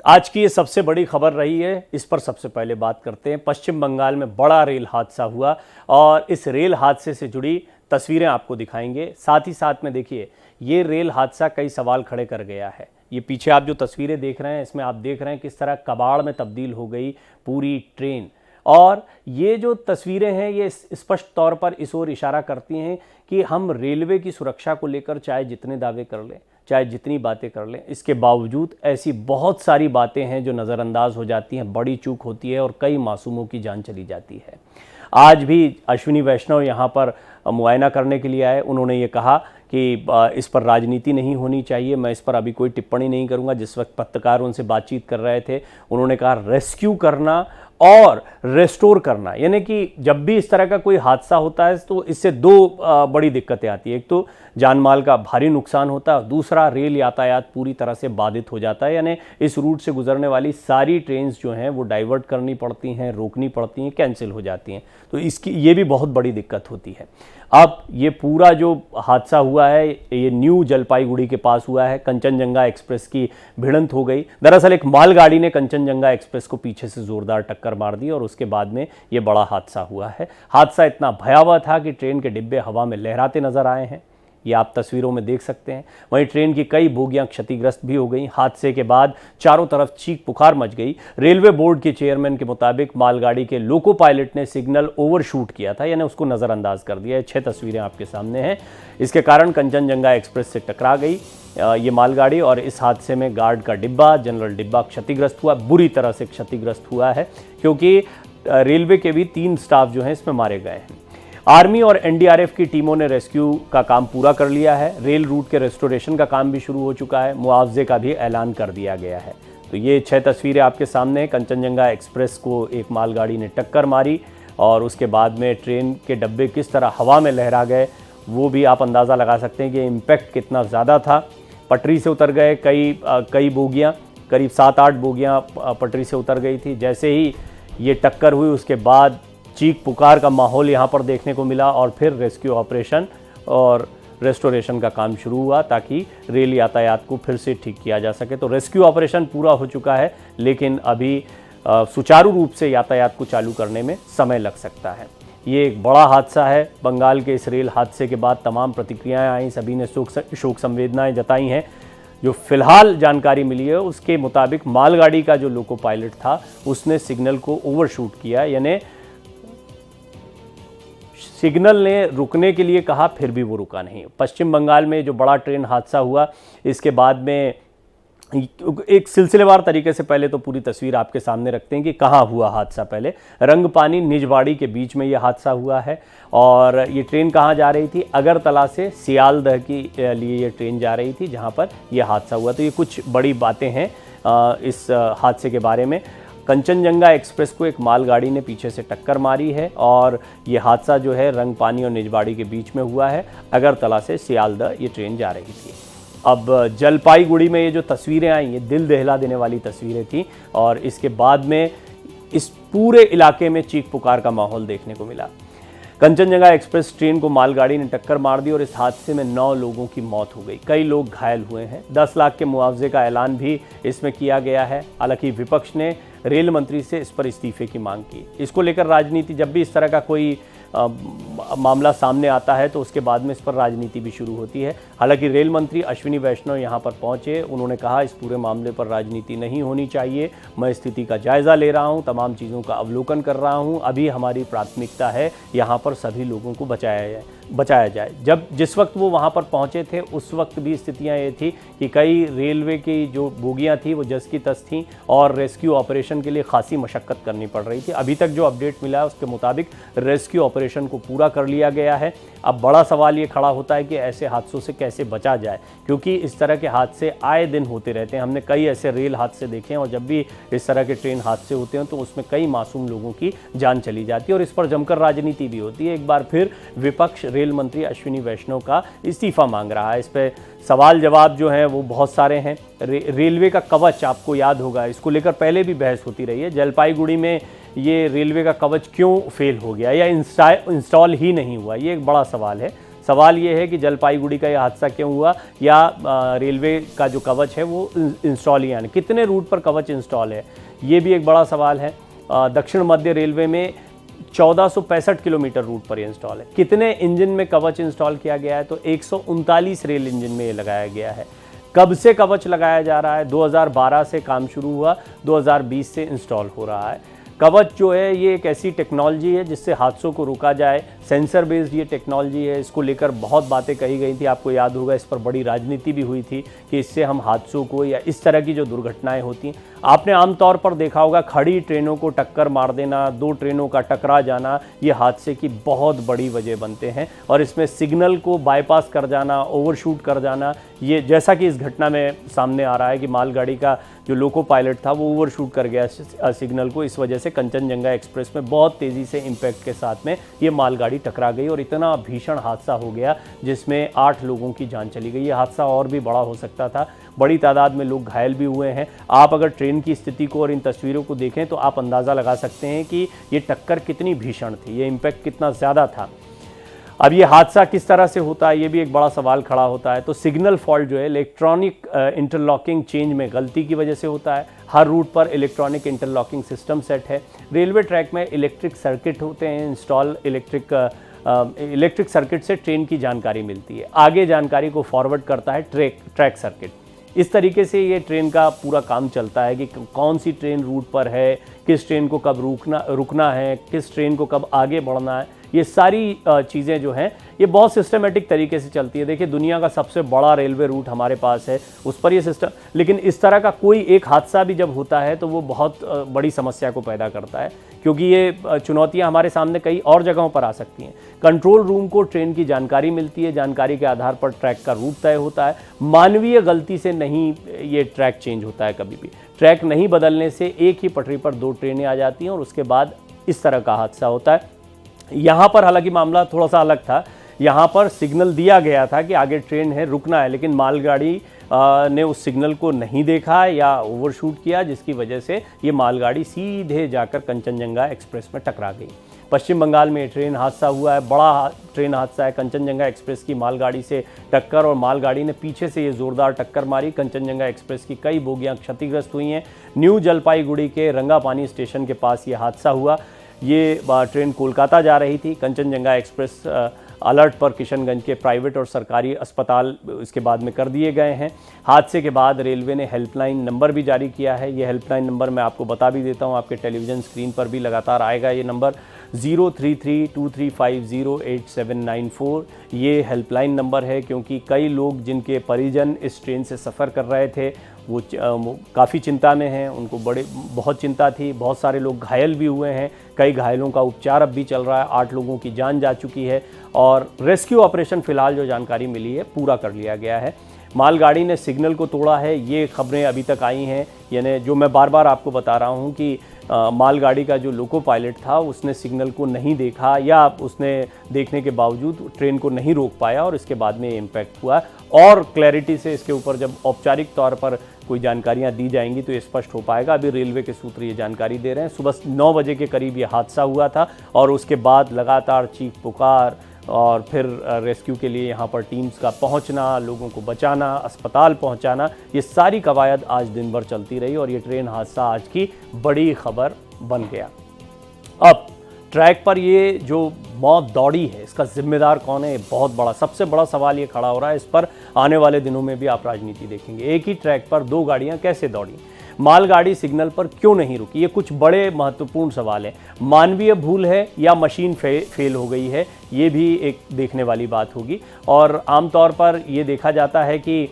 आज की ये सबसे बड़ी खबर रही है, इस पर सबसे पहले बात करते हैं। पश्चिम बंगाल में बड़ा रेल हादसा हुआ और इस रेल हादसे से जुड़ी तस्वीरें आपको दिखाएंगे। साथ ही साथ में देखिए, ये रेल हादसा कई सवाल खड़े कर गया है। ये पीछे आप जो तस्वीरें देख रहे हैं, इसमें आप देख रहे हैं किस तरह कबाड़ में तब्दील हो गई पूरी ट्रेन। और ये जो तस्वीरें हैं, ये स्पष्ट तौर पर इस ओर इशारा करती हैं कि हम रेलवे की सुरक्षा को लेकर चाहे जितने दावे कर लें, चाहे जितनी बातें कर लें, इसके बावजूद ऐसी बहुत सारी बातें हैं जो नज़रअंदाज हो जाती हैं, बड़ी चूक होती है और कई मासूमों की जान चली जाती है। आज भी अश्विनी वैष्णव यहाँ पर मुआयना करने के लिए आए। उन्होंने ये कहा कि इस पर राजनीति नहीं होनी चाहिए, मैं इस पर अभी कोई टिप्पणी नहीं करूँगा। जिस वक्त पत्रकार उनसे बातचीत कर रहे थे, उन्होंने कहा रेस्क्यू करना और रेस्टोर करना, यानी कि जब भी इस तरह का कोई हादसा होता है तो इससे दो बड़ी दिक्कतें आती है। एक तो जान माल का भारी नुकसान होता है, दूसरा रेल यातायात पूरी तरह से बाधित हो जाता है, यानी इस रूट से गुजरने वाली सारी ट्रेन्स जो हैं वो डाइवर्ट करनी पड़ती हैं, रोकनी पड़ती हैं, कैंसिल हो जाती हैं। तो इसकी ये भी बहुत बड़ी दिक्कत होती है। अब ये पूरा जो हादसा हुआ है, ये न्यू जलपाईगुड़ी के पास हुआ है। कंचनजंगा एक्सप्रेस की भिड़ंत हो गई। दरअसल एक मालगाड़ी ने कंचनजंगा एक्सप्रेस को पीछे से जोरदार टक्कर मार दी और उसके बाद में ये बड़ा हादसा हुआ है। हादसा इतना भयावह था कि ट्रेन के डिब्बे हवा में लहराते नजर आए हैं, ये आप तस्वीरों में देख सकते हैं। वहीं ट्रेन की कई बोगियां क्षतिग्रस्त भी हो गई। हादसे के बाद चारों तरफ चीख पुकार मच गई। रेलवे बोर्ड के चेयरमैन के मुताबिक मालगाड़ी के लोको पायलट ने सिग्नल ओवरशूट किया था, यानी उसको नज़रअंदाज कर दिया। 6 तस्वीरें आपके सामने हैं। इसके कारण कंचनजंगा एक्सप्रेस से टकरा गई ये मालगाड़ी और इस हादसे में गार्ड का डिब्बा, जनरल डिब्बा क्षतिग्रस्त हुआ, बुरी तरह से क्षतिग्रस्त हुआ है, क्योंकि रेलवे के भी 3 स्टाफ जो हैं इसमें मारे गए हैं। आर्मी और एनडीआरएफ की टीमों ने रेस्क्यू का काम पूरा कर लिया है। रेल रूट के रेस्टोरेशन का काम भी शुरू हो चुका है। मुआवजे का भी ऐलान कर दिया गया है। तो ये 6 तस्वीरें आपके सामने हैं। कंचनजंगा एक्सप्रेस को एक मालगाड़ी ने टक्कर मारी और उसके बाद में ट्रेन के डब्बे किस तरह हवा में लहरा गए, वो भी आप अंदाज़ा लगा सकते हैं कि इम्पैक्ट कितना ज़्यादा था। पटरी से उतर गए कई बोगियाँ, करीब 7-8 बोगियाँ पटरी से उतर गई थी। जैसे ही ये टक्कर हुई, उसके बाद चीख पुकार का माहौल यहाँ पर देखने को मिला और फिर रेस्क्यू ऑपरेशन और रेस्टोरेशन का काम शुरू हुआ ताकि रेल यातायात को फिर से ठीक किया जा सके। तो रेस्क्यू ऑपरेशन पूरा हो चुका है, लेकिन अभी सुचारू रूप से यातायात को चालू करने में समय लग सकता है। ये एक बड़ा हादसा है। बंगाल के इस रेल हादसे के बाद तमाम प्रतिक्रियाएं आई, सभी ने शोक संवेदनाएं जताई हैं। जो फिलहाल जानकारी मिली है उसके मुताबिक मालगाड़ी का जो लोको पायलट था उसने सिग्नल को ओवरशूट किया, यानी सिग्नल ने रुकने के लिए कहा, फिर भी वो रुका नहीं। पश्चिम बंगाल में जो बड़ा ट्रेन हादसा हुआ, इसके बाद में एक सिलसिलेवार तरीके से पहले तो पूरी तस्वीर आपके सामने रखते हैं कि कहाँ हुआ हादसा। पहले रंगपानी निजवाड़ी के बीच में ये हादसा हुआ है और ये ट्रेन कहाँ जा रही थी? अगरतला से सियालदह के लिए ये ट्रेन जा रही थी, जहाँ पर यह हादसा हुआ। तो ये कुछ बड़ी बातें हैं इस हादसे के बारे में। कंचनजंगा एक्सप्रेस को एक मालगाड़ी ने पीछे से टक्कर मारी है और ये हादसा जो है रंगपानी और निजवाड़ी के बीच में हुआ है। अगरतला से सियालदह ये ट्रेन जा रही थी। अब जलपाईगुड़ी में ये जो तस्वीरें आई, ये दिल दहला देने वाली तस्वीरें थी और इसके बाद में इस पूरे इलाके में चीख पुकार का माहौल देखने को मिला। कंचनजंगा एक्सप्रेस ट्रेन को मालगाड़ी ने टक्कर मार दी और इस हादसे में 9 लोगों की मौत हो गई, कई लोग घायल हुए हैं। 10 लाख के मुआवजे का ऐलान भी इसमें किया गया है। हालांकि विपक्ष ने रेल मंत्री से इस पर इस्तीफे की मांग की। इसको लेकर राजनीति, जब भी इस तरह का कोई मामला सामने आता है तो उसके बाद में इस पर राजनीति भी शुरू होती है। हालांकि रेल मंत्री अश्विनी वैष्णव यहाँ पर पहुँचे, उन्होंने कहा इस पूरे मामले पर राजनीति नहीं होनी चाहिए, मैं स्थिति का जायज़ा ले रहा हूँ, तमाम चीज़ों का अवलोकन कर रहा हूँ, अभी हमारी प्राथमिकता है यहाँ पर सभी लोगों को बचाया जाए। जिस वक्त वो वहाँ पर पहुँचे थे उस वक्त भी स्थितियाँ ये थी कि कई रेलवे की जो बोगियाँ थी वो जस की तस थीं और रेस्क्यू ऑपरेशन के लिए खासी मशक्क़त करनी पड़ रही थी। अभी तक जो अपडेट मिला है उसके मुताबिक रेस्क्यू ऑपरेशन को पूरा कर लिया गया है। अब बड़ा सवाल ये खड़ा होता है कि ऐसे हादसों से कैसे बचा जाए, क्योंकि इस तरह के हादसे आए दिन होते रहते हैं। हमने कई ऐसे रेल हादसे देखे हैं और जब भी इस तरह के ट्रेन हादसे होते हैं तो उसमें कई मासूम लोगों की जान चली जाती है और इस पर जमकर राजनीति भी होती है। एक बार फिर विपक्ष रेल मंत्री अश्विनी वैष्णव का इस्तीफा मांग रहा है। इस पर सवाल जवाब जो हैं वो बहुत सारे हैं। रेलवे का कवच आपको याद होगा, इसको लेकर पहले भी बहस होती रही है। जलपाईगुड़ी में ये रेलवे का कवच क्यों फेल हो गया या इंस्टॉल ही नहीं हुआ, ये एक बड़ा सवाल है। सवाल ये है कि जलपाईगुड़ी का यह हादसा क्यों हुआ, या रेलवे का जो कवच है वो इंस्टॉल ही यानी कितने रूट पर कवच इंस्टॉल है, ये भी एक बड़ा सवाल है। दक्षिण मध्य रेलवे में 1465 किलोमीटर रूट पर इंस्टॉल है। कितने इंजन में कवच इंस्टॉल किया गया है, तो 139 रेल इंजन में ये लगाया गया है। कब से कवच लगाया जा रहा है, 2012 से काम शुरू हुआ, 2020 से इंस्टॉल हो रहा है। कवच जो है ये एक ऐसी टेक्नोलॉजी है जिससे हादसों को रोका जाए, सेंसर बेस्ड ये टेक्नोलॉजी है। इसको लेकर बहुत बातें कही गई थी, आपको याद होगा, इस पर बड़ी राजनीति भी हुई थी कि इससे हम हादसों को या इस तरह की जो दुर्घटनाएं होती हैं, आपने आमतौर पर देखा होगा खड़ी ट्रेनों को टक्कर मार देना, दो ट्रेनों का टकरा जाना, ये हादसे की बहुत बड़ी वजह बनते हैं। और इसमें सिग्नल को बाईपास कर जाना, ओवरशूट कर जाना, ये जैसा कि इस घटना में सामने आ रहा है कि मालगाड़ी का जो लोको पायलट था वो ओवरशूट कर गया सिग्नल को, इस वजह से कंचनजंगा एक्सप्रेस में बहुत तेज़ी से इम्पैक्ट के साथ में ये मालगाड़ी टकरा गई और इतना भीषण हादसा हो गया जिसमें 8 लोगों की जान चली गई। ये हादसा और भी बड़ा हो सकता था, बड़ी तादाद में लोग घायल भी हुए हैं। आप अगर ट्रेन की स्थिति को और इन तस्वीरों को देखें तो आप अंदाज़ा लगा सकते हैं कि ये टक्कर कितनी भीषण थी, ये इम्पैक्ट कितना ज़्यादा था। अब ये हादसा किस तरह से होता है, ये भी एक बड़ा सवाल खड़ा होता है। तो सिग्नल फॉल्ट जो है इलेक्ट्रॉनिक इंटरलॉकिंग चेंज में गलती की वजह से होता है। हर रूट पर इलेक्ट्रॉनिक इंटरलॉकिंग सिस्टम सेट है। रेलवे ट्रैक में इलेक्ट्रिक सर्किट होते हैं इंस्टॉल, इलेक्ट्रिक सर्किट से ट्रेन की जानकारी मिलती है, आगे जानकारी को फॉरवर्ड करता है ट्रैक सर्किट। इस तरीके से ये ट्रेन का पूरा काम चलता है कि कौन सी ट्रेन रूट पर है, किस ट्रेन को कब रुकना है, किस ट्रेन को कब आगे बढ़ना है। ये सारी चीज़ें जो हैं ये बहुत सिस्टमेटिक तरीके से चलती है। देखिए दुनिया का सबसे बड़ा रेलवे रूट हमारे पास है, उस पर ये सिस्टम, लेकिन इस तरह का कोई एक हादसा भी जब होता है तो वो बहुत बड़ी समस्या को पैदा करता है, क्योंकि ये चुनौतियां हमारे सामने कई और जगहों पर आ सकती हैं। कंट्रोल रूम को ट्रेन की जानकारी मिलती है, जानकारी के आधार पर ट्रैक का रूट तय होता है। मानवीय गलती से नहीं ये ट्रैक चेंज होता है कभी भी। ट्रैक नहीं बदलने से एक ही पटरी पर 2 ट्रेनें आ जाती हैं और उसके बाद इस तरह का हादसा होता है। यहाँ पर हालांकि मामला थोड़ा सा अलग था, यहाँ पर सिग्नल दिया गया था कि आगे ट्रेन है, रुकना है, लेकिन मालगाड़ी ने उस सिग्नल को नहीं देखा या ओवरशूट किया, जिसकी वजह से ये मालगाड़ी सीधे जाकर कंचनजंगा एक्सप्रेस में टकरा गई। पश्चिम बंगाल में ट्रेन हादसा हुआ है, बड़ा ट्रेन हादसा है, कंचनजंगा एक्सप्रेस की मालगाड़ी से टक्कर, और मालगाड़ी ने पीछे से ये ज़ोरदार टक्कर मारी। कंचनजंगा एक्सप्रेस की कई बोगियां क्षतिग्रस्त हुई हैं। न्यू जलपाईगुड़ी के रंगापानी स्टेशन के पास ये हादसा हुआ। ये ट्रेन कोलकाता जा रही थी। कंचनजंगा एक्सप्रेस अलर्ट पर किशनगंज के प्राइवेट और सरकारी अस्पताल इसके बाद में कर दिए गए हैं। हादसे के बाद रेलवे ने हेल्पलाइन नंबर भी जारी किया है। ये हेल्पलाइन नंबर मैं आपको बता भी देता हूँ, आपके टेलीविज़न स्क्रीन पर भी लगातार आएगा ये नंबर 0332350874। ये हेल्पलाइन नंबर है क्योंकि कई लोग जिनके परिजन इस ट्रेन से सफ़र कर रहे थे वो काफ़ी चिंता में हैं, उनको बहुत चिंता थी। बहुत सारे लोग घायल भी हुए हैं, कई घायलों का उपचार अब भी चल रहा है। 8 लोगों की जान जा चुकी है और रेस्क्यू ऑपरेशन फ़िलहाल जो जानकारी मिली है पूरा कर लिया गया है। मालगाड़ी ने सिग्नल को तोड़ा है, ये खबरें अभी तक आई हैं, यानी जो मैं बार बार आपको बता रहा हूँ कि मालगाड़ी का जो लोको पायलट था उसने सिग्नल को नहीं देखा या उसने देखने के बावजूद ट्रेन को नहीं रोक पाया और इसके बाद में इम्पैक्ट हुआ। और क्लैरिटी से इसके ऊपर जब औपचारिक तौर पर कोई जानकारियां दी जाएंगी तो ये स्पष्ट हो पाएगा। अभी रेलवे के सूत्र ये जानकारी दे रहे हैं। सुबह 9 बजे के करीब ये हादसा हुआ था और उसके बाद लगातार चीख पुकार और फिर रेस्क्यू के लिए यहाँ पर टीम्स का पहुँचना, लोगों को बचाना, अस्पताल पहुँचाना, ये सारी कवायद आज दिन भर चलती रही और ये ट्रेन हादसा आज की बड़ी खबर बन गया। अब ट्रैक पर ये जो मौत दौड़ी है इसका जिम्मेदार कौन है, बहुत बड़ा सबसे बड़ा सवाल ये खड़ा हो रहा है। इस पर आने वाले दिनों में भी आप राजनीति देखेंगे। एक ही ट्रैक पर 2 गाड़ियाँ कैसे दौड़ी, मालगाड़ी सिग्नल पर क्यों नहीं रुकी, ये कुछ बड़े महत्वपूर्ण सवाल हैं। मानवीय भूल है या मशीन फेल हो गई है, ये भी एक देखने वाली बात होगी। और आमतौर पर ये देखा जाता है कि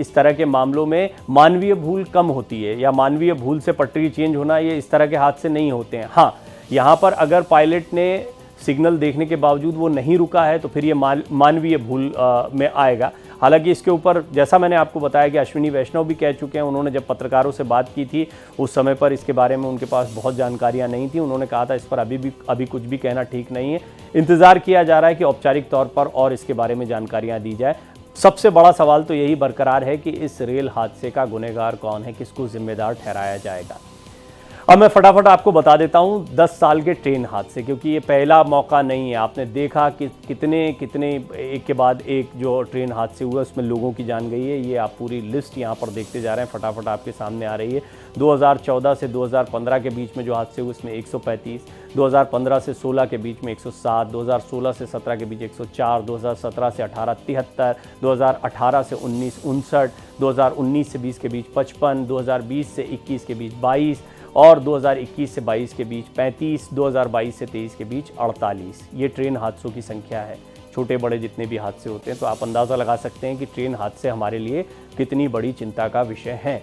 इस तरह के मामलों में मानवीय भूल कम होती है या मानवीय भूल से पटरी चेंज होना, ये इस तरह के हादसे नहीं होते हैं। हाँ, यहाँ पर अगर पायलट ने सिग्नल देखने के बावजूद वो नहीं रुका है तो फिर ये मानवीय भूल में आएगा। हालांकि इसके ऊपर जैसा मैंने आपको बताया कि अश्विनी वैष्णव भी कह चुके हैं, उन्होंने जब पत्रकारों से बात की थी उस समय पर इसके बारे में उनके पास बहुत जानकारियां नहीं थी। उन्होंने कहा था इस पर अभी कुछ भी कहना ठीक नहीं है, इंतज़ार किया जा रहा है कि औपचारिक तौर पर और इसके बारे में जानकारियाँ दी जाए। सबसे बड़ा सवाल तो यही बरकरार है कि इस रेल हादसे का गुनहगार कौन है, किसको जिम्मेदार ठहराया जाएगा। अब मैं फटाफट आपको बता देता हूँ 10 साल के ट्रेन हादसे, क्योंकि ये पहला मौका नहीं है। आपने देखा कि कितने एक के बाद एक जो ट्रेन हादसे हुए उसमें लोगों की जान गई है। ये आप पूरी लिस्ट यहाँ पर देखते जा रहे हैं, फटाफट आपके सामने आ रही है। 2014 से 2015 के बीच में जो हादसे हुए उसमें 135, 2015 से 16 के बीच में 107, 2016 से 17 के बीच 104, 2017 से 18 73, 2018 से 19 59, 2019 से 20 के बीच 55, 2020 से 21 के बीच 22 और 2021 से 22 के बीच 35, 2022 से 23 के बीच 48। ये ट्रेन हादसों की संख्या है। छोटे बड़े जितने भी हादसे होते हैं, तो आप अंदाज़ा लगा सकते हैं कि ट्रेन हादसे हमारे लिए कितनी बड़ी चिंता का विषय हैं।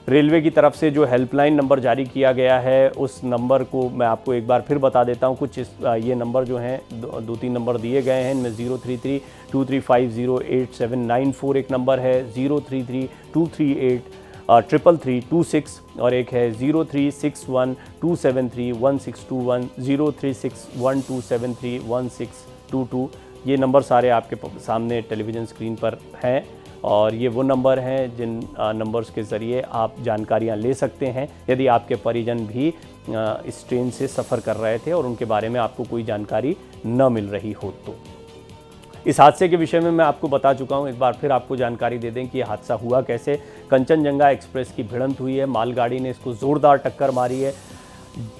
रेलवे की तरफ से जो हेल्पलाइन नंबर जारी किया गया है, उस नंबर को मैं आपको एक बार फिर बता देता हूँ। कुछ ये नंबर जो हैं दो तीन नंबर दिए गए हैं। इनमें 033-2350-8794 एक नंबर है, 033-238-333-26 और एक है 03612731621, 03612731622। ये नंबर सारे आपके सामने टेलीविज़न स्क्रीन पर हैं और ये वो नंबर हैं जिन नंबर्स के ज़रिए आप जानकारियाँ ले सकते हैं यदि आपके परिजन भी इस ट्रेन से सफ़र कर रहे थे और उनके बारे में आपको कोई जानकारी न मिल रही हो तो। इस हादसे के विषय में मैं आपको बता चुका हूं, एक बार फिर आपको जानकारी दे दें कि ये हादसा हुआ कैसे। कंचनजंगा एक्सप्रेस की भिड़ंत हुई है, मालगाड़ी ने इसको ज़ोरदार टक्कर मारी है।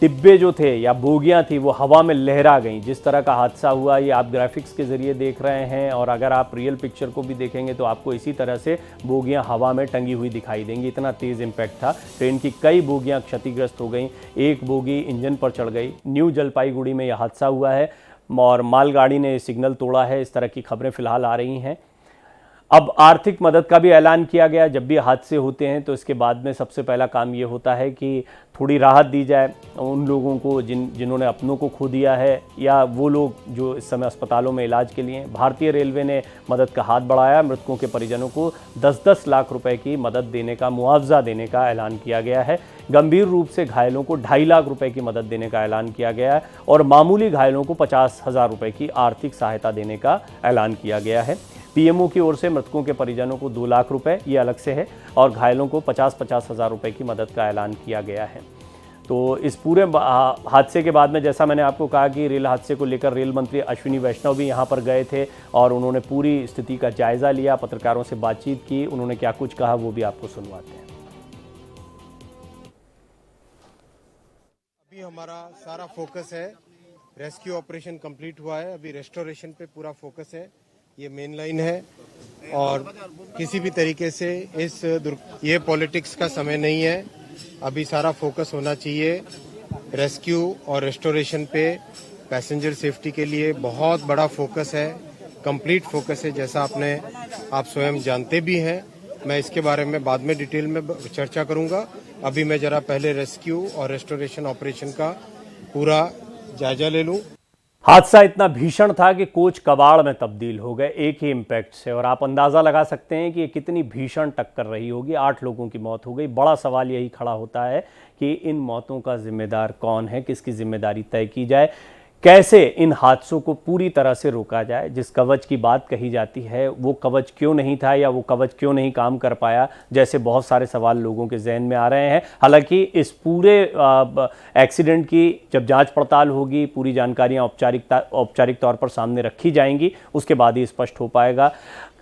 डिब्बे जो थे या बोगियां थी वो हवा में लहरा गईं। जिस तरह का हादसा हुआ ये आप ग्राफिक्स के ज़रिए देख रहे हैं और अगर आप रियल पिक्चर को भी देखेंगे तो आपको इसी तरह से बोगियां हवा में टंगी हुई दिखाई देंगी। इतना तेज़ इम्पैक्ट था। ट्रेन की कई बोगियां क्षतिग्रस्त हो गईं, एक बोगी इंजन पर चढ़ गई। न्यू जलपाईगुड़ी में यह हादसा हुआ है और मालगाड़ी ने सिग्नल तोड़ा है। इस तरह की खबरें फिलहाल आ रही हैं। अब आर्थिक मदद का भी ऐलान किया गया। जब भी हादसे होते हैं तो इसके बाद में सबसे पहला काम ये होता है कि थोड़ी राहत दी जाए उन लोगों को जिन्होंने अपनों को खो दिया है या वो लोग जो इस समय अस्पतालों में इलाज के लिए। भारतीय रेलवे ने मदद का हाथ बढ़ाया। मृतकों के परिजनों को 10-10 लाख रुपए की मदद देने का, मुआवजा देने का ऐलान किया गया है। गंभीर रूप से घायलों को 2.5 लाख रुपए की मदद देने का ऐलान किया गया है और मामूली घायलों को 50,000 रुपए की आर्थिक सहायता देने का ऐलान किया गया है। पीएमओ की ओर से मृतकों के परिजनों को 2 लाख रुपए ये अलग से है और घायलों को 50-50 हज़ार रुपए की मदद का ऐलान किया गया है। तो इस पूरे हादसे के बाद में जैसा मैंने आपको कहा कि रेल हादसे को लेकर रेल मंत्री अश्विनी वैष्णव भी यहाँ पर गए थे और उन्होंने पूरी स्थिति का जायज़ा लिया, पत्रकारों से बातचीत की। उन्होंने क्या कुछ कहा वो भी आपको सुनवाते हैं। अभी हमारा सारा फोकस है, रेस्क्यू ऑपरेशन कंप्लीट हुआ है, अभी रेस्टोरेशन पे पूरा फोकस है। ये मेन लाइन है और किसी भी तरीके से ये पॉलिटिक्स का समय नहीं है। अभी सारा फोकस होना चाहिए रेस्क्यू और रेस्टोरेशन पे। पैसेंजर सेफ्टी के लिए बहुत बड़ा फोकस है, कंप्लीट फोकस है, जैसा आप स्वयं जानते भी हैं। मैं इसके बारे में बाद में डिटेल में चर्चा करूंगा। अभी मैं जरा पहले रेस्क्यू और रेस्टोरेशन ऑपरेशन का पूरा जायजा ले लूं। हादसा इतना भीषण था कि कोच कबाड़ में तब्दील हो गए एक ही इम्पैक्ट से और आप अंदाज़ा लगा सकते हैं कि ये कितनी भीषण टक्कर रही होगी। 8 लोगों की मौत हो गई। बड़ा सवाल यही खड़ा होता है कि इन मौतों का जिम्मेदार कौन है, किसकी जिम्मेदारी तय की जाए, कैसे इन हादसों को पूरी तरह से रोका जाए। जिस कवच की बात कही जाती है वो कवच क्यों नहीं था या वो कवच क्यों नहीं काम कर पाया, जैसे बहुत सारे सवाल लोगों के जहन में आ रहे हैं। हालांकि इस पूरे एक्सीडेंट की जब जांच पड़ताल होगी, पूरी जानकारियां औपचारिक तौर पर सामने रखी जाएंगी, उसके बाद ही स्पष्ट हो पाएगा।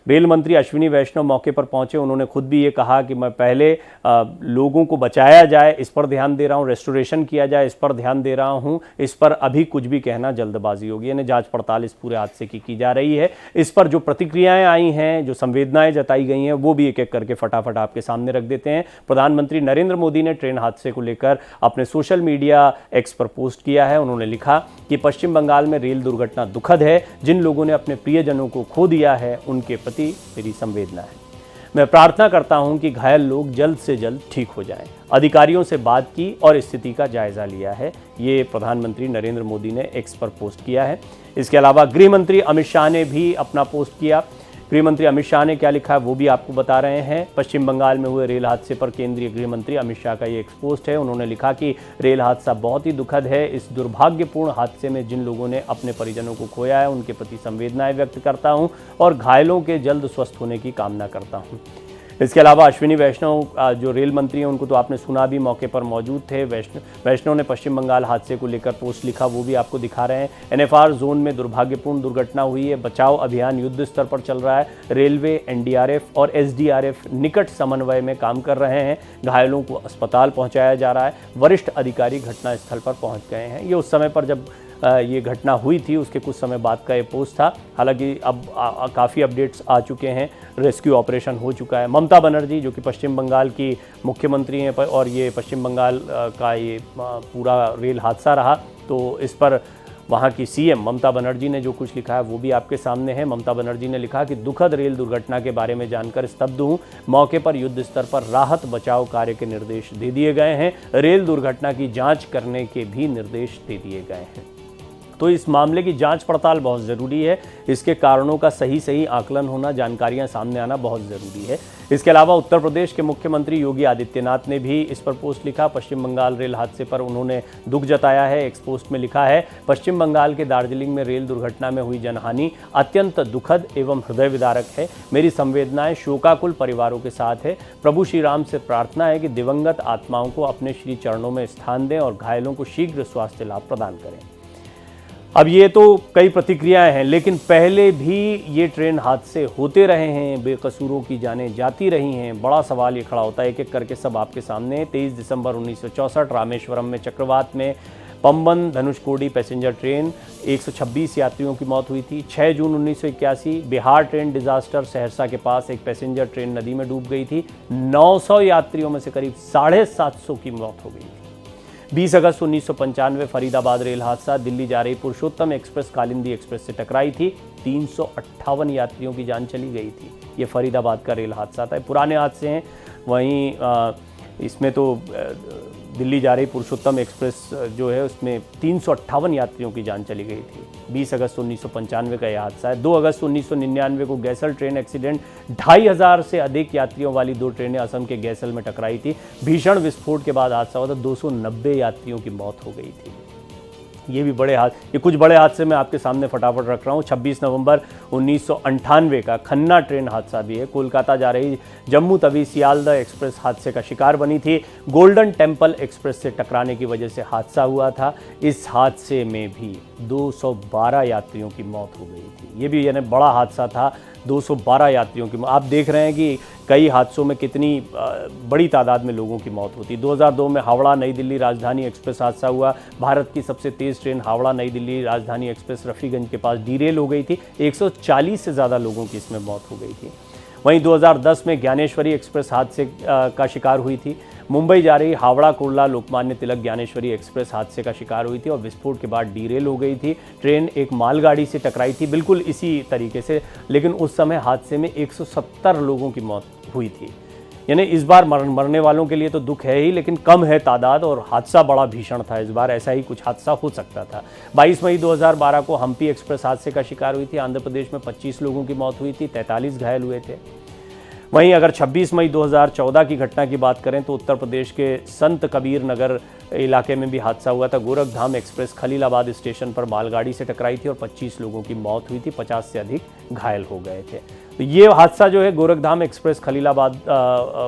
रेल मंत्री अश्विनी वैष्णव मौके पर पहुंचे। उन्होंने खुद भी ये कहा कि मैं पहले लोगों को बचाया जाए इस पर ध्यान दे रहा हूं, रेस्टोरेशन किया जाए इस पर ध्यान दे रहा हूं, इस पर अभी कुछ भी कहना जल्दबाजी होगी। यानी जांच पड़ताल इस पूरे हादसे की जा रही है। इस पर जो प्रतिक्रियाएं आई हैं, जो संवेदनाएं जताई गई हैं, वो भी एक एक करके फटाफट आपके सामने रख देते हैं। प्रधानमंत्री नरेंद्र मोदी ने ट्रेन हादसे को लेकर अपने सोशल मीडिया एक्स पर पोस्ट किया है। उन्होंने लिखा कि पश्चिम बंगाल में रेल दुर्घटना दुखद है। जिन लोगों ने अपने प्रियजनों को खो दिया है उनके मेरी संवेदना है। मैं प्रार्थना करता हूं कि घायल लोग जल्द से जल्द ठीक हो जाएं। अधिकारियों से बात की और स्थिति का जायजा लिया है। ये प्रधानमंत्री नरेंद्र मोदी ने एक्स पर पोस्ट किया है। इसके अलावा गृह मंत्री अमित शाह ने भी अपना पोस्ट किया। गृह मंत्री अमित शाह ने क्या लिखा है वो भी आपको बता रहे हैं। पश्चिम बंगाल में हुए रेल हादसे पर केंद्रीय गृह मंत्री अमित शाह का ये एक पोस्ट है। उन्होंने लिखा कि रेल हादसा बहुत ही दुखद है। इस दुर्भाग्यपूर्ण हादसे में जिन लोगों ने अपने परिजनों को खोया है उनके प्रति संवेदनाएं व्यक्त करता हूं और घायलों के जल्द स्वस्थ होने की कामना करता हूं। इसके अलावा अश्विनी वैष्णव जो रेल मंत्री हैं उनको तो आपने सुना भी, मौके पर मौजूद थे। वैष्णव ने पश्चिम बंगाल हादसे को लेकर पोस्ट लिखा, वो भी आपको दिखा रहे हैं। एनएफआर जोन में दुर्भाग्यपूर्ण दुर्घटना हुई है, बचाव अभियान युद्ध स्तर पर चल रहा है। रेलवे, एनडीआरएफ और एसडीआरएफ निकट समन्वय में काम कर रहे हैं। घायलों को अस्पताल पहुंचाया जा रहा है। वरिष्ठ अधिकारी घटनास्थल पर पहुंच गए हैं। ये उस समय पर जब ये घटना हुई थी उसके कुछ समय बाद का ये पोस्ट था। हालांकि अब काफ़ी अपडेट्स आ चुके हैं, रेस्क्यू ऑपरेशन हो चुका है। ममता बनर्जी जो कि पश्चिम बंगाल की मुख्यमंत्री हैं और ये पश्चिम बंगाल का ये पूरा रेल हादसा रहा, तो इस पर वहाँ की सीएम ममता बनर्जी ने जो कुछ लिखा है वो भी आपके सामने है। ममता बनर्जी ने लिखा कि दुखद रेल दुर्घटना के बारे में जानकर स्तब्ध हूँ। मौके पर युद्ध स्तर पर राहत बचाव कार्य के निर्देश दे दिए गए हैं। रेल दुर्घटना की जांच करने के भी निर्देश दे दिए गए हैं। तो इस मामले की जांच पड़ताल बहुत ज़रूरी है। इसके कारणों का सही आकलन होना, जानकारियां सामने आना बहुत ज़रूरी है। इसके अलावा उत्तर प्रदेश के मुख्यमंत्री योगी आदित्यनाथ ने भी इस पर पोस्ट लिखा। पश्चिम बंगाल रेल हादसे पर उन्होंने दुख जताया है। एक पोस्ट में लिखा है, पश्चिम बंगाल के दार्जिलिंग में रेल दुर्घटना में हुई जनहानि अत्यंत दुखद एवं हृदय विदारक है। मेरी संवेदनाएं शोकाकुल परिवारों के साथ है। प्रभु श्री राम से प्रार्थना है कि दिवंगत आत्माओं को अपने श्री चरणों में स्थान दें और घायलों को शीघ्र स्वास्थ्य लाभ प्रदान करें। अब ये तो कई प्रतिक्रियाएं हैं, लेकिन पहले भी ये ट्रेन हादसे होते रहे हैं, बेकसूरों की जानें जाती रही हैं। बड़ा सवाल ये खड़ा होता है, एक-एक करके सब आपके सामने। 23 दिसंबर 1964 रामेश्वरम में चक्रवात में पम्बन धनुषकोडी पैसेंजर ट्रेन 126 यात्रियों की मौत हुई थी। 6 जून 1981 बिहार ट्रेन डिजास्टर, सहरसा के पास एक पैसेंजर ट्रेन नदी में डूब गई थी। 900 यात्रियों में से करीब 750 की मौत हो गई थी। 20 अगस्त 1995 फरीदाबाद रेल हादसा, दिल्ली जा रही पुरुषोत्तम एक्सप्रेस कालिंदी एक्सप्रेस से टकराई थी। 358 यात्रियों की जान चली गई थी। ये फरीदाबाद का रेल हादसा था। पुराने हादसे हैं। वहीं इसमें तो दिल्ली जा रही पुरुषोत्तम एक्सप्रेस जो है उसमें 358 यात्रियों की जान चली गई थी। 20 अगस्त 1995 का यह हादसा है। 2 अगस्त 1999 को गैसल ट्रेन एक्सीडेंट, 2500 से अधिक यात्रियों वाली 2 ट्रेनें असम के गैसल में टकराई थी। भीषण विस्फोट के बाद हादसा हुआ था। 290 यात्रियों की मौत हो गई थी। ये कुछ बड़े हादसे मैं आपके सामने फटाफट रख रहा हूँ। 26 नवंबर 1998 का खन्ना ट्रेन हादसा भी है। कोलकाता जा रही जम्मू तवी सियालदह एक्सप्रेस हादसे का शिकार बनी थी। गोल्डन टेम्पल एक्सप्रेस से टकराने की वजह से हादसा हुआ था। इस हादसे में भी 212 यात्रियों की मौत हो गई थी। ये भी यानी बड़ा हादसा था। 212 यात्रियों की, आप देख रहे हैं कि कई हादसों में कितनी बड़ी तादाद में लोगों की मौत होती। 2002 में हावड़ा नई दिल्ली राजधानी एक्सप्रेस हादसा हुआ। भारत की सबसे तेज़ ट्रेन हावड़ा नई दिल्ली राजधानी एक्सप्रेस रफ़ीगंज के पास डीरेल हो गई थी। 140 से ज़्यादा लोगों की इसमें मौत हो गई थी। वहीं 2010 में ज्ञानेश्वरी एक्सप्रेस हादसे का शिकार हुई थी। मुंबई जा रही हावड़ा कुर्ला लोकमान्य तिलक ज्ञानेश्वरी एक्सप्रेस हादसे का शिकार हुई थी और विस्फोट के बाद डीरेल हो गई थी। ट्रेन एक मालगाड़ी से टकराई थी, बिल्कुल इसी तरीके से, लेकिन उस समय हादसे में 170 लोगों की मौत हुई थी। यानी इस बार मरने वालों के लिए तो दुख है ही, लेकिन कम है तादाद और हादसा बड़ा भीषण था। इस बार ऐसा ही कुछ हादसा हो सकता था। 22 मई 2012 को हम्पी एक्सप्रेस हादसे का शिकार हुई थी। आंध्र प्रदेश में 25 लोगों की मौत हुई थी, 43 घायल हुए थे। वहीं अगर 26 मई 2014 की घटना की बात करें तो उत्तर प्रदेश के संत कबीर नगर इलाके में भी हादसा हुआ था। गोरखधाम एक्सप्रेस खलीलाबाद स्टेशन पर मालगाड़ी से टकराई थी और 25 लोगों की मौत हुई थी, 50 से अधिक घायल हो गए थे। तो ये हादसा जो है गोरखधाम एक्सप्रेस खलीलाबाद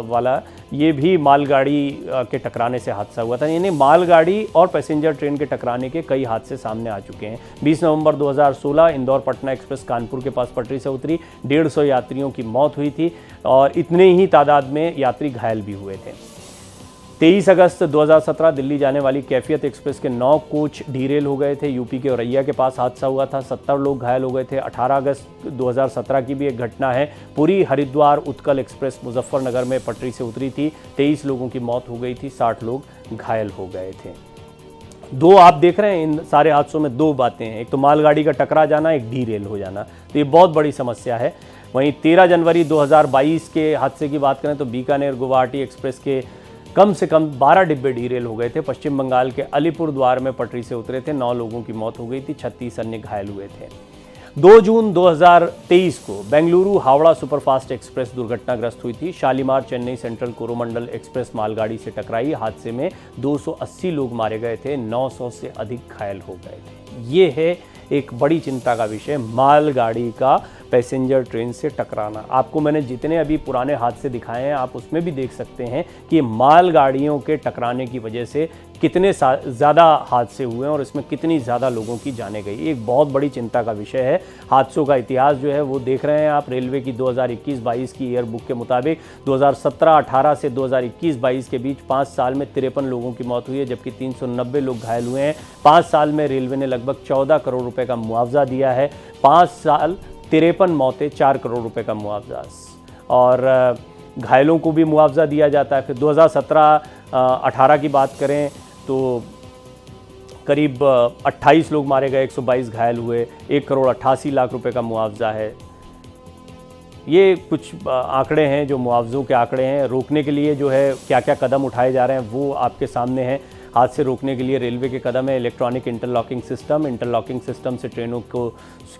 वाला, ये भी मालगाड़ी के टकराने से हादसा हुआ था। यानी मालगाड़ी और पैसेंजर ट्रेन के टकराने के कई हादसे सामने आ चुके हैं। 20 नवंबर 2016 इंदौर पटना एक्सप्रेस कानपुर के पास पटरी से उतरी, 150 यात्रियों की मौत हुई थी और इतने ही तादाद में यात्री घायल भी हुए थे। 23 अगस्त 2017 दिल्ली जाने वाली कैफियत एक्सप्रेस के 9 कोच डीरेल हो गए थे। यूपी के औरैया के पास हादसा हुआ था, 70 लोग घायल हो गए थे। 18 अगस्त 2017 की भी एक घटना है। पुरी हरिद्वार उत्कल एक्सप्रेस मुजफ्फरनगर में पटरी से उतरी थी, 23 लोगों की मौत हो गई थी, 60 लोग घायल हो गए थे। दो आप देख रहे हैं इन सारे हादसों में 2 बातें हैं, एक तो मालगाड़ी का टकरा जाना, एक डीरेल हो जाना। तो ये बहुत बड़ी समस्या है। वहीं 13 जनवरी 2022 के हादसे की बात करें तो बीकानेर गुवाहाटी एक्सप्रेस के कम से कम 12 डिब्बे डीरेल हो गए थे। पश्चिम बंगाल के अलीपुरद्वार में पटरी से उतरे थे, 9 लोगों की मौत हो गई थी, 36 अन्य घायल हुए थे। 2 जून 2023 को बेंगलुरु हावड़ा सुपरफास्ट एक्सप्रेस दुर्घटनाग्रस्त हुई थी। शालीमार चेन्नई सेंट्रल कोरोमंडल एक्सप्रेस मालगाड़ी से टकराई। हादसे में 280 लोग मारे गए थे, 900 से अधिक घायल हो गए थे। ये है एक बड़ी चिंता का विषय, मालगाड़ी का पैसेंजर ट्रेन से टकराना। आपको मैंने जितने अभी पुराने हादसे दिखाए हैं आप उसमें भी देख सकते हैं कि मालगाड़ियों के टकराने की वजह से कितने ज़्यादा हादसे हुए हैं और इसमें कितनी ज़्यादा लोगों की जानें गई। एक बहुत बड़ी चिंता का विषय है। हादसों का इतिहास जो है वो देख रहे हैं आप। रेलवे की 2021-22 की ईयर बुक के मुताबिक 2017-18 से 2021-22 के बीच 5 साल में 53 लोगों की मौत हुई है, जबकि 390 लोग घायल हुए हैं। 5 साल में रेलवे ने लगभग 14 करोड़ रुपए का मुआवजा दिया है। 5 साल 53 मौतें, 4 करोड़ रुपए का मुआवजा, और घायलों को भी मुआवजा दिया जाता है। फिर 2017-18 की बात करें तो करीब 28 लोग मारे गए, 122 घायल हुए, 1 करोड़ 88 लाख रुपए का मुआवजा है। ये कुछ आंकड़े हैं जो मुआवजों के आंकड़े हैं। रोकने के लिए जो है क्या क्या कदम उठाए जा रहे हैं वो आपके सामने हैं। हादसे रोकने के लिए रेलवे के कदम है इलेक्ट्रॉनिक इंटरलॉकिंग सिस्टम से ट्रेनों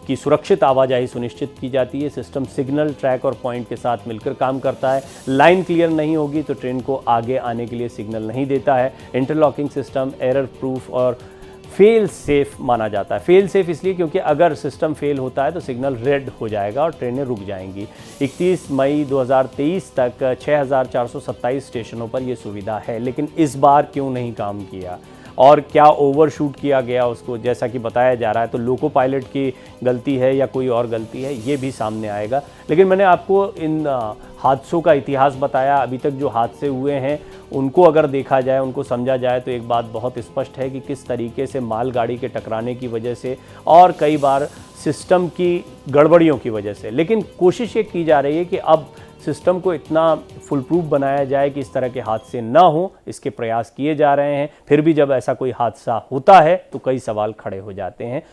की सुरक्षित आवाजाही सुनिश्चित की जाती है। सिस्टम सिग्नल, ट्रैक और पॉइंट के साथ मिलकर काम करता है। लाइन क्लियर नहीं होगी तो ट्रेन को आगे आने के लिए सिग्नल नहीं देता है। इंटरलॉकिंग सिस्टम एरर प्रूफ और फेल सेफ माना जाता है। फेल सेफ इसलिए क्योंकि अगर सिस्टम फेल होता है तो सिग्नल रेड हो जाएगा और ट्रेनें रुक जाएंगी। 31 मई 2023 तक 6427 स्टेशनों पर यह सुविधा है, लेकिन इस बार क्यों नहीं काम किया और क्या ओवरशूट किया गया उसको, जैसा कि बताया जा रहा है, तो लोको पायलट की गलती है या कोई और गलती है, ये भी सामने आएगा। लेकिन मैंने आपको इन हादसों का इतिहास बताया। अभी तक जो हादसे हुए हैं उनको अगर देखा जाए, उनको समझा जाए तो एक बात बहुत स्पष्ट है कि किस तरीके से मालगाड़ी के टकराने की वजह से और कई बार सिस्टम की गड़बड़ियों की वजह से, लेकिन कोशिश ये की जा रही है कि अब सिस्टम को इतना फुल प्रूफ बनाया जाए कि इस तरह के हादसे ना हो, इसके प्रयास किए जा रहे हैं। फिर भी जब ऐसा कोई हादसा होता है तो कई सवाल खड़े हो जाते हैं।